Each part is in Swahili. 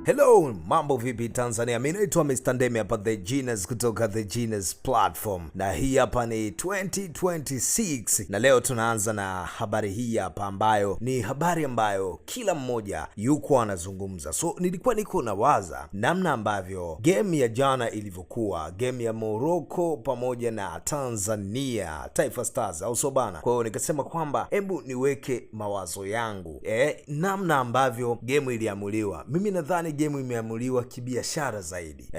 Hello, mambo vipi Tanzania? Mimi naitwa Mr. Ndemi hapa The Genius kutoka The Genius Platform. Na hii hapa ni 2026 na leo tunaanza na habari hii hapa ambayo ni habari ambayo kila mmoja yuko anazungumza. So nilikuwa niko nawaza namna ambavyo game ya jana ilivyokuwa, game ya Morocco pamoja na Tanzania Taifa Stars au so bana. Kwa hiyo nikasema kwamba hebu niweke mawazo yangu namna ambavyo game iliamuliwa. Mimi nadhani game imeamuliwa kibiashara zaidi.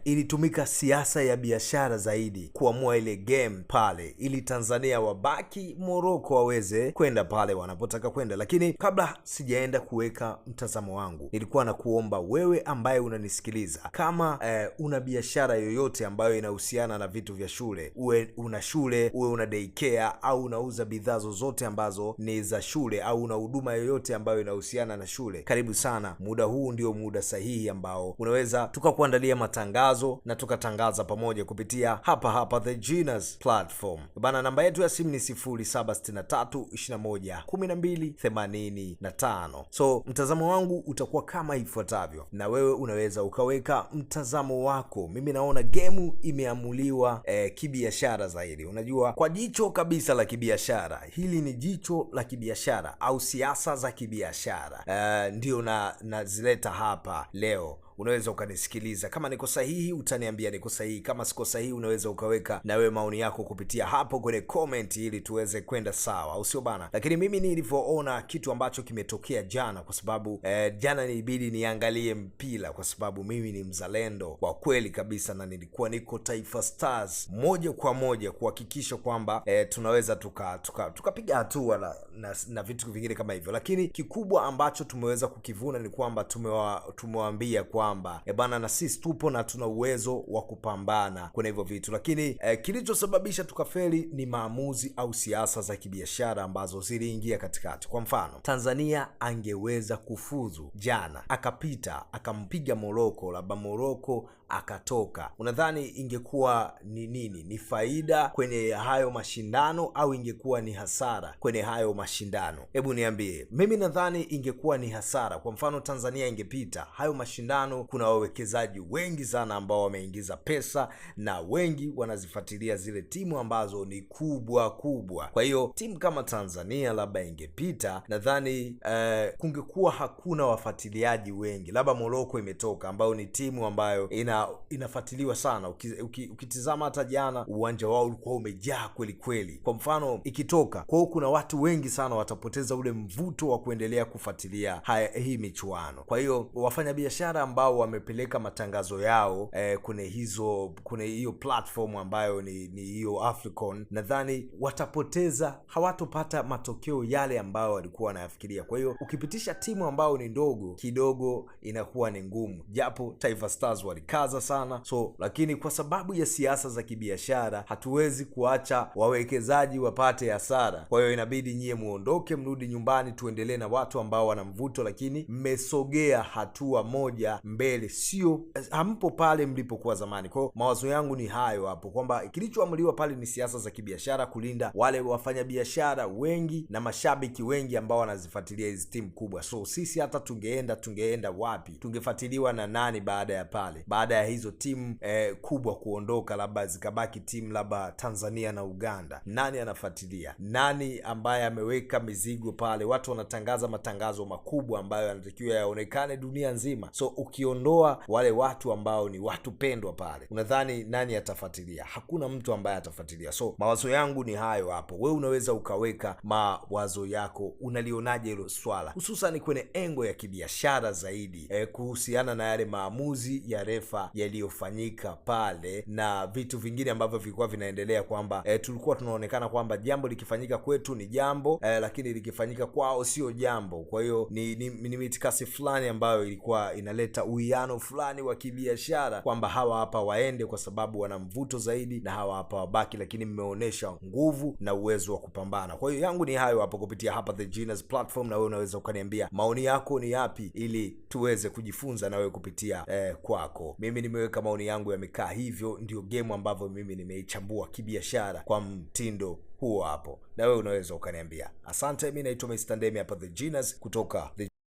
Ilitumika siasa ya biashara zaidi kuamua ile game pale, ili Tanzania wabaki, Morocco waweze kwenda pale wanapotaka kwenda. Lakini kabla sijaenda kuweka mtazamo wangu, nilikuwa na kuomba wewe ambaye unanisikiliza, kama una biashara yoyote ambayo inahusiana na vitu vya shule, uwe una shule, uwe una daycare au unauza bidhaa zozote ambazo ni za shule, au una huduma yoyote ambayo inahusiana na shule, karibu sana. Muda huu ndio muda sahihi ambao unaweza tukakuandalia matangazo na tukatangaza pamoja kupitia hapa The Genius Platform. Bana, namba yetu ya simu ni 0763211285. So mtazamo wangu utakuwa kama ifuatavyo, na wewe unaweza ukaweka mtazamo wako. Mimi naona game imeamuliwa kibiashara zaidi. Unajua, kwa jicho kabisa la kibiashara, hili ni jicho la kibiashara au siasa za kibiashara, ndio nazileta hapa leo. Unaweza ukanisikiliza, kama niko sahihi utaniambia niko sahihi, kama siko sahihi unaweza ukaweka na wewe maoni yako kupitia hapo kwenye comment ili tuweze kwenda sawa, au sio bana? Lakini mimi nilivyoona kitu ambacho kimetokea jana, kwa sababu jana nilibidi niangalie mpira kwa sababu mimi ni mzalendo kwa kweli kabisa, na nilikuwa niko Taifa Stars moja kwa moja kuhakikisha kwamba tunaweza tukapiga hatua na vitu vingine kama hivyo. Lakini kikubwa ambacho tumeweza kukivuna ni kwamba tumewaambia kwamba bana, na sisi tupo na tuna uwezo wa kupambana kwenye hivyo vitu. Lakini kilichosababisha tukafeli ni maamuzi au siasa za kibiashara ambazo ziliingia katikati. Kwa mfano, Tanzania angeweza kufuzu jana, akapita akampiga Morocco, labda Morocco akatoka, unadhani ingekuwa ni nini? Ni faida kwenye hayo mashindano au ingekuwa ni hasara kwenye hayo mashindano? Hebu niambie. Mimi nadhani ingekuwa ni hasara. Kwa mfano, Tanzania ingepita hayo mashindano, kuna wawekezaji wengi sana ambao wameingiza pesa na wengi wanazifuatilia zile timu ambazo ni kubwa. Kwa hiyo timu kama Tanzania labda ingepita, nadhani kungekuwa hakuna wafuatiliaji wengi. Labda Morocco imetoka, ambayo ni timu ambayo inafuatiliwa sana. Ukitizama hata jana uwanja wao ulikuwa umejaa kweli kweli. Kwa mfano ikitoka, kwa hiyo kuna watu wengi sana watapoteza ule mvuto wa kuendelea kufuatilia hii michuano. Kwa hiyo wafanyabiashara ambao wamepeleka matangazo yao kwenye hiyo platform ambayo ni hiyo African, nadhani watapoteza, hawatopata matokeo yale ambayo walikuwa wanayafikiria. Kwa hiyo ukipitisha timu ambayo ni ndogo kidogo inakuwa ni ngumu, japo Taifa Stars walikaza sana. So lakini kwa sababu ya siasa za kibiashara hatuwezi kuacha wawekezaji wapate hasara. Kwa hiyo inabidi nyie muondoke, mrudi nyumbani, tuendelee na watu ambao wana mvuto, lakini mmesogea hatua moja mbele, sio hampo pale mlipokuwa zamani. Kwa hiyo mawazo yangu ni hayo hapo, kwamba kilichoamuliwa pale ni siasa za kibiashara, kulinda wale wafanyabiashara wengi na mashabiki wengi ambao wanazifuatilia hizi timu kubwa. So sisi hata tungeenda wapi? Tungefuatiliwa na nani baada ya pale? Baada ya hizo timu kubwa kuondoka, labda zikabaki timu labda Tanzania na Uganda, nani anafuatilia? Nani ambaye ameweka mizigo pale? Watu wanatangaza matangazo makubwa ambayo yanatakiwa yaonekane dunia nzima. So ukiondoa wale watu ambao ni watu pendwa pale, unadhani nani atafuatilia? Hakuna mtu ambaye atafuatilia. So mawazo yangu ni hayo hapo. Wewe unaweza ukaweka mawazo yako, unalionaje hilo swala, hususan kwenye engo ya kibiashara zaidi, kuhusiana na yale maamuzi ya refa yaliyofanyika pale na vitu vingine ambavyo vilikuwa vinaendelea, kwamba tulikuwa tunaonekana kwamba jambo likifanyika kwetu ni jambo, lakini likifanyika kwao sio jambo. Kwa hiyo ni mitikasi fulani ambayo ilikuwa inaleta uwiano fulani wa kibiashara, kwamba hawa hapa waende kwa sababu wana mvuto zaidi na hawa hapa wabaki, lakini mmeonyesha nguvu na uwezo wa kupambana. Kwa hiyo yangu ni hayo hapo kupitia hapa The Genius Platform, na wewe unaweza ukaniambia maoni yako ni yapi ili tuweze kujifunza na wewe kupitia kwako. Mimi nimeweka maoni yangu yamekaa hivyo, ndio game ambavyo mimi nimeichambua kibiashara kwa mtindo huo hapo, na wewe unaweza ukaniambia. Asante, mimi naitwa Mr. Ndemi hapa The Genius kutoka The